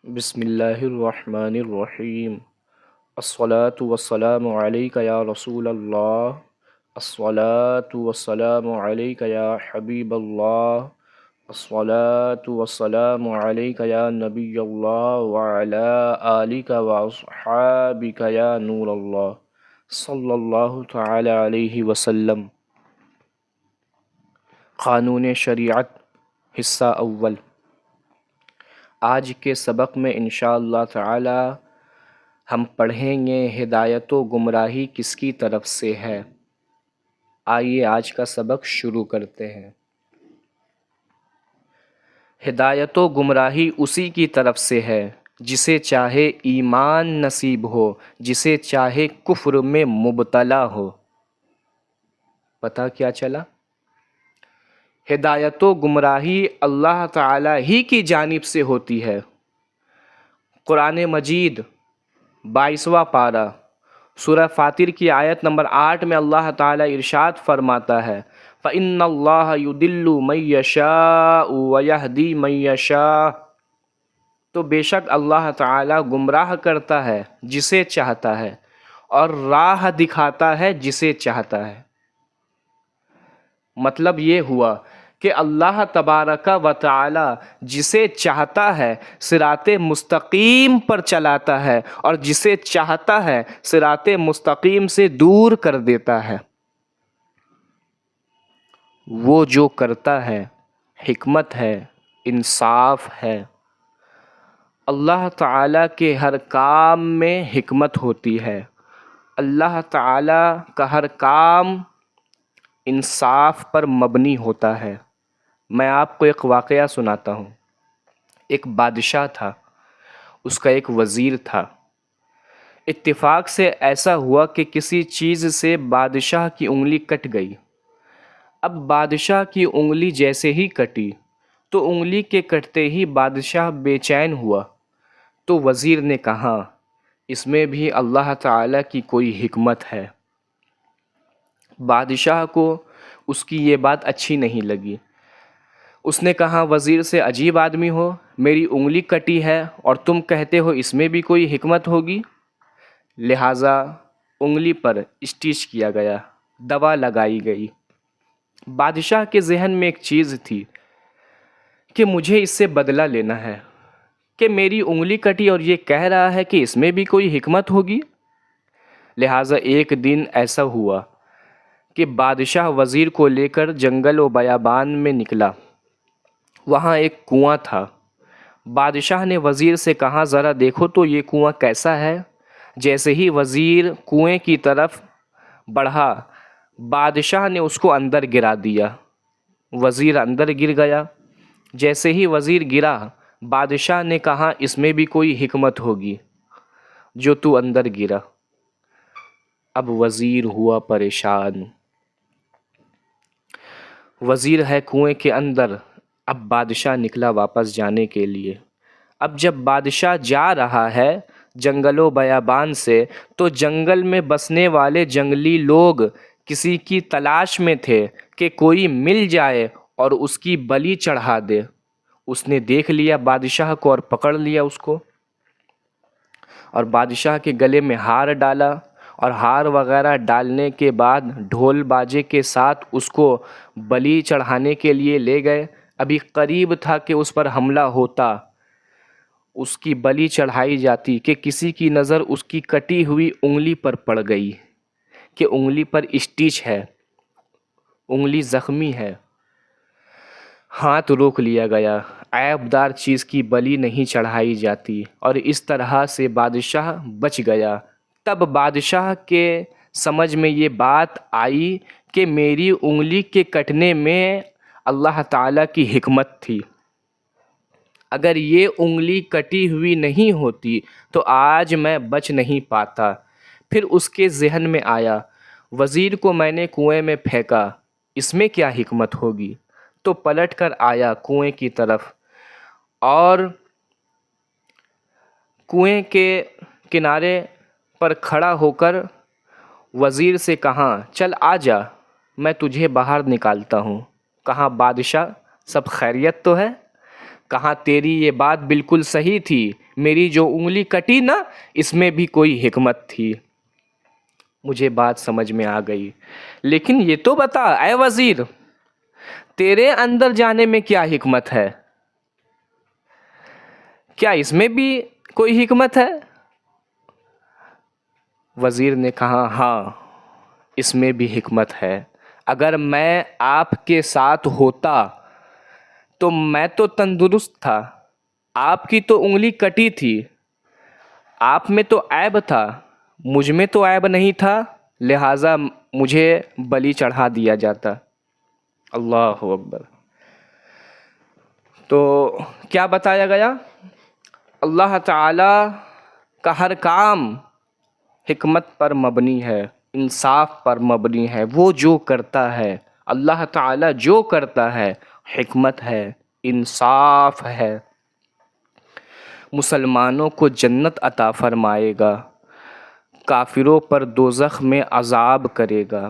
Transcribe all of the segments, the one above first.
بسم اللہ الرحمن الرحیم الصلاة والسلام علیک یا رسول اللہ الصلاة والسلام علیک یا حبیب اللہ الصلاة والسلام علیک یا نبی اللہ وعلی آلک واصحابک یا نور اللہ صلی اللہ تعالی علیہ وسلم۔ قانون شریعت حصہ اول۔ آج کے سبق میں انشاءاللہ تعالی ہم پڑھیں گے ہدایت و گمراہی کس کی طرف سے ہے۔ آئیے آج کا سبق شروع کرتے ہیں۔ ہدایت و گمراہی اسی کی طرف سے ہے جسے چاہے ایمان نصیب ہو، جسے چاہے کفر میں مبتلا ہو۔ پتہ کیا چلا؟ ہدایت و گمراہی اللہ تعالی ہی کی جانب سے ہوتی ہے۔ قرآن مجید 22واں پارہ سورہ فاطر کی آیت نمبر 8 میں اللہ تعالی ارشاد فرماتا ہے فَإِنَّ اللَّهَ يُضِلُّ مَن يَشَاءُ وَيَهْدِي مَن يَشَاءُ، تو بے شک اللہ تعالی گمراہ کرتا ہے جسے چاہتا ہے اور راہ دکھاتا ہے جسے چاہتا ہے۔ مطلب یہ ہوا کہ اللہ تبارک و تعالی جسے چاہتا ہے صراط مستقیم پر چلاتا ہے اور جسے چاہتا ہے صراط مستقیم سے دور کر دیتا ہے۔ وہ جو کرتا ہے حکمت ہے، انصاف ہے۔ اللہ تعالی کے ہر کام میں حکمت ہوتی ہے۔ اللہ تعالی کا ہر کام انصاف پر مبنی ہوتا ہے۔ میں آپ کو ایک واقعہ سناتا ہوں۔ ایک بادشاہ تھا، اس کا ایک وزیر تھا۔ اتفاق سے ایسا ہوا کہ کسی چیز سے بادشاہ کی انگلی کٹ گئی۔ اب بادشاہ کی انگلی جیسے ہی کٹی تو انگلی کے کٹتے ہی بادشاہ بے چین ہوا، تو وزیر نے کہا اس میں بھی اللہ تعالی کی کوئی حکمت ہے۔ بادشاہ کو اس کی یہ بات اچھی نہیں لگی۔ اس نے کہا وزیر سے عجیب آدمی ہو، میری انگلی کٹی ہے اور تم کہتے ہو اس میں بھی کوئی حکمت ہوگی۔ لہٰذا انگلی پر اسٹچ کیا گیا، دوا لگائی گئی۔ بادشاہ کے ذہن میں ایک چیز تھی کہ مجھے اس سے بدلہ لینا ہے کہ میری انگلی کٹی اور یہ کہہ رہا ہے کہ اس میں بھی کوئی حکمت ہوگی۔ لہٰذا ایک دن ایسا ہوا کہ بادشاہ وزیر کو لے کر جنگل و بیابان میں نکلا۔ وہاں ایک کنواں تھا۔ بادشاہ نے وزیر سے کہا ذرا دیکھو تو یہ کنواں کیسا ہے۔ جیسے ہی وزیر کنویں کی طرف بڑھا، بادشاہ نے اس کو اندر گرا دیا۔ وزیر اندر گر گیا۔ جیسے ہی وزیر گرا، بادشاہ نے کہا اس میں بھی کوئی حکمت ہوگی جو تو اندر گرا۔ اب وزیر ہوا پریشان۔ وزیر ہے کنویں کے اندر، اب بادشاہ نکلا واپس جانے کے لیے۔ اب جب بادشاہ جا رہا ہے جنگل و بیابان سے، تو جنگل میں بسنے والے جنگلی لوگ کسی کی تلاش میں تھے کہ کوئی مل جائے اور اس کی بلی چڑھا دے۔ اس نے دیکھ لیا بادشاہ کو اور پکڑ لیا اس کو، اور بادشاہ کے گلے میں ہار ڈالا، اور ہار وغیرہ ڈالنے کے بعد ڈھول باجے کے ساتھ اس کو بلی چڑھانے کے لیے لے گئے۔ ابھی قریب تھا کہ اس پر حملہ ہوتا، اس کی بلی چڑھائی جاتی کہ کسی کی نظر اس کی کٹی ہوئی انگلی پر پڑ گئی کہ انگلی پر اسٹچ ہے، انگلی زخمی ہے۔ ہاتھ روک لیا گیا، عیب دار چیز کی بلی نہیں چڑھائی جاتی، اور اس طرح سے بادشاہ بچ گیا۔ تب بادشاہ کے سمجھ میں یہ بات آئی کہ میری انگلی کے کٹنے میں اللہ تعالیٰ کی حکمت تھی۔ اگر یہ انگلی کٹی ہوئی نہیں ہوتی تو آج میں بچ نہیں پاتا۔ پھر اس کے ذہن میں آیا وزیر کو میں نے کنویں میں پھینکا، اس میں کیا حکمت ہوگی؟ تو پلٹ کر آیا کنویں کی طرف اور کنویں کے کنارے پر کھڑا ہو کر وزیر سے کہا چل آ جا، میں تجھے باہر نکالتا ہوں۔ کہا بادشاہ سب خیریت تو ہے؟ کہا تیری یہ بات بالکل صحیح تھی، میری جو انگلی کٹی نا اس میں بھی کوئی حکمت تھی۔ مجھے بات سمجھ میں آ گئی، لیکن یہ تو بتا اے وزیر، تیرے اندر جانے میں کیا حکمت ہے؟ کیا اس میں بھی کوئی حکمت ہے؟ وزیر نے کہا ہاں، اس میں بھی حکمت ہے۔ اگر میں آپ کے ساتھ ہوتا تو میں تو تندرست تھا، آپ کی تو انگلی کٹی تھی، آپ میں تو عیب تھا، مجھ میں تو عیب نہیں تھا، لہٰذا مجھے بلی چڑھا دیا جاتا۔ اللہ اکبر۔ تو کیا بتایا گیا؟ اللہ تعالی کا ہر کام حکمت پر مبنی ہے، انصاف پر مبنی ہے۔ وہ جو کرتا ہے، اللہ تعالی جو کرتا ہے، حکمت ہے، انصاف ہے۔ مسلمانوں کو جنت عطا فرمائے گا، کافروں پر دوزخ میں عذاب کرے گا۔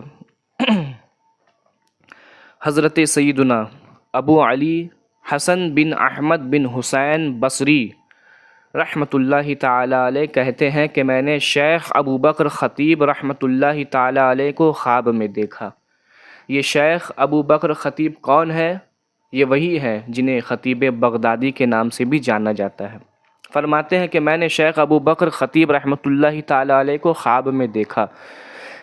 حضرت سیدنا ابو علی حسن بن احمد بن حسین بصری رحمۃ اللہ تعالیٰ علیہ کہتے ہیں کہ میں نے شیخ ابو بکر خطیب رحمۃ اللہ تعالیٰ علیہ کو خواب میں دیکھا۔ یہ شیخ ابو بکر خطیب کون ہے؟ یہ وہی ہیں جنہیں خطیب بغدادی کے نام سے بھی جانا جاتا ہے۔ فرماتے ہیں کہ میں نے شیخ ابو بکر خطیب رحمۃ اللہ تعالیٰ علیہ کو خواب میں دیکھا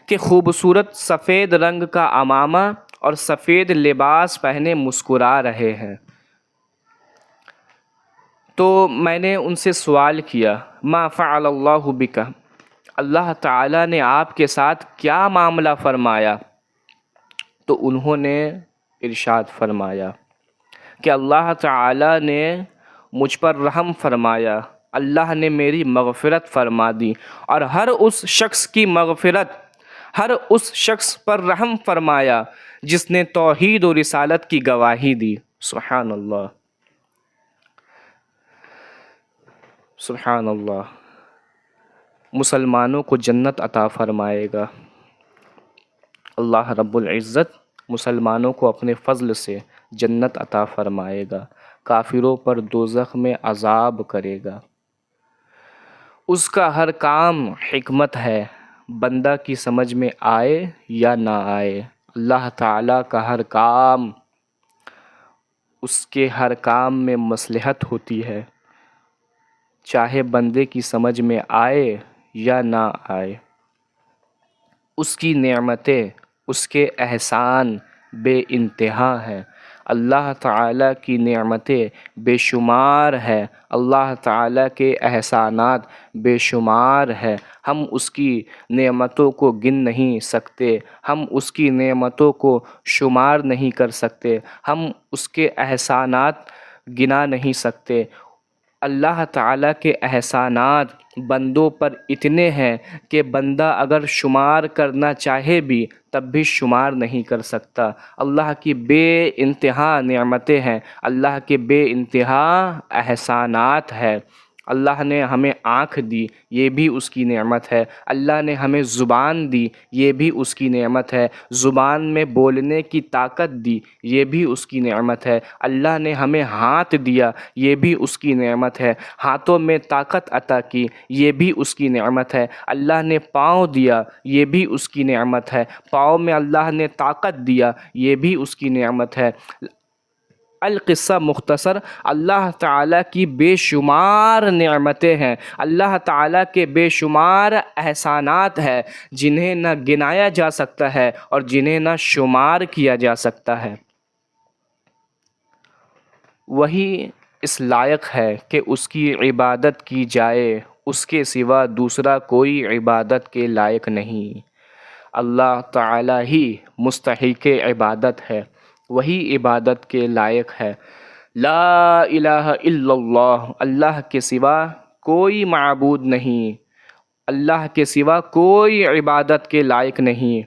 کہ خوبصورت سفید رنگ کا عمامہ اور سفید لباس پہنے مسکرا رہے ہیں۔ تو میں نے ان سے سوال کیا ما فعل اللہ بک، اللہ تعالیٰ نے آپ کے ساتھ کیا معاملہ فرمایا؟ تو انہوں نے ارشاد فرمایا کہ اللہ تعالیٰ نے مجھ پر رحم فرمایا، اللہ نے میری مغفرت فرما دی، اور ہر اس شخص کی مغفرت، ہر اس شخص پر رحم فرمایا جس نے توحید و رسالت کی گواہی دی۔ سبحان اللہ، سبحان اللہ۔ مسلمانوں کو جنت عطا فرمائے گا اللہ رب العزت، مسلمانوں کو اپنے فضل سے جنت عطا فرمائے گا، کافروں پر دوزخ میں عذاب کرے گا۔ اس کا ہر کام حکمت ہے، بندہ کی سمجھ میں آئے یا نہ آئے۔ اللہ تعالیٰ کا ہر کام، اس کے ہر کام میں مصلحت ہوتی ہے، چاہے بندے کی سمجھ میں آئے یا نہ آئے۔ اس کی نعمتیں، اس کے احسان بے انتہا ہیں۔ اللہ تعالیٰ کی نعمتیں بے شمار ہے، اللہ تعالیٰ کے احسانات بے شمار ہے۔ ہم اس کی نعمتوں کو گن نہیں سکتے، ہم اس کی نعمتوں کو شمار نہیں کر سکتے، ہم اس کے احسانات گنا نہیں سکتے۔ اللہ تعالیٰ کے احسانات بندوں پر اتنے ہیں کہ بندہ اگر شمار کرنا چاہے بھی تب بھی شمار نہیں کر سکتا۔ اللہ کی بے انتہا نعمتیں ہیں، اللہ کے بے انتہا احسانات ہیں۔ اللہ نے ہمیں آنکھ دی، یہ بھی اس کی نعمت ہے۔ اللہ نے ہمیں زبان دی، یہ بھی اس کی نعمت ہے۔ زبان میں بولنے کی طاقت دی، یہ بھی اس کی نعمت ہے۔ اللہ نے ہمیں ہاتھ دیا، یہ بھی اس کی نعمت ہے۔ ہاتھوں میں طاقت عطا کی، یہ بھی اس کی نعمت ہے۔ اللہ نے پاؤں دیا، یہ بھی اس کی نعمت ہے۔ پاؤں میں اللہ نے طاقت دیا، یہ بھی اس کی نعمت ہے۔ القصہ مختصر، اللہ تعالیٰ کی بے شمار نعمتیں ہیں، اللہ تعالیٰ کے بے شمار احسانات ہیں جنہیں نہ گنایا جا سکتا ہے اور جنہیں نہ شمار کیا جا سکتا ہے۔ وہی اس لائق ہے کہ اس کی عبادت کی جائے، اس کے سوا دوسرا کوئی عبادت کے لائق نہیں۔ اللہ تعالیٰ ہی مستحق عبادت ہے، وہی عبادت کے لائق ہے۔ لا الہ الا اللہ، اللہ کے سوا کوئی معبود نہیں، اللہ کے سوا کوئی عبادت کے لائق نہیں۔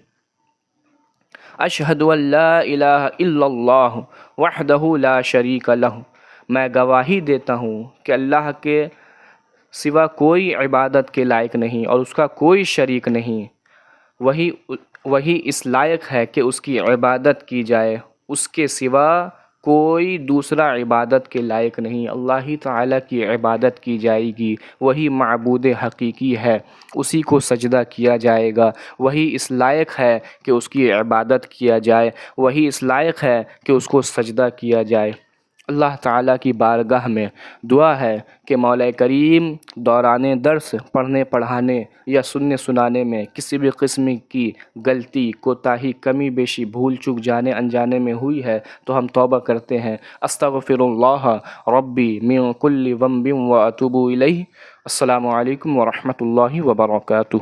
اشہد ان لا الہ الا اللہ وحدہ لا شریک لہ، میں گواہی دیتا ہوں کہ اللہ کے سوا کوئی عبادت کے لائق نہیں اور اس کا کوئی شریک نہیں۔ وہی اس لائق ہے کہ اس کی عبادت کی جائے، اس کے سوا کوئی دوسرا عبادت کے لائق نہیں، اللہ ہی تعالیٰ کی عبادت کی جائے گی، وہی معبود حقیقی ہے، اسی کو سجدہ کیا جائے گا، وہی اس لائق ہے کہ اس کی عبادت کیا جائے، وہی اس لائق ہے کہ اس کو سجدہ کیا جائے۔ اللہ تعالیٰ کی بارگاہ میں دعا ہے کہ مولا کریم دوران درس پڑھنے پڑھانے یا سننے سنانے میں کسی بھی قسم کی غلطی، کوتاہی، کمی بیشی، بھول چوک جانے انجانے میں ہوئی ہے تو ہم توبہ کرتے ہیں۔ استغفر اللہ ربی من کل ذنب واتوب الیہ۔ السلام علیکم ورحمۃ اللہ وبرکاتہ۔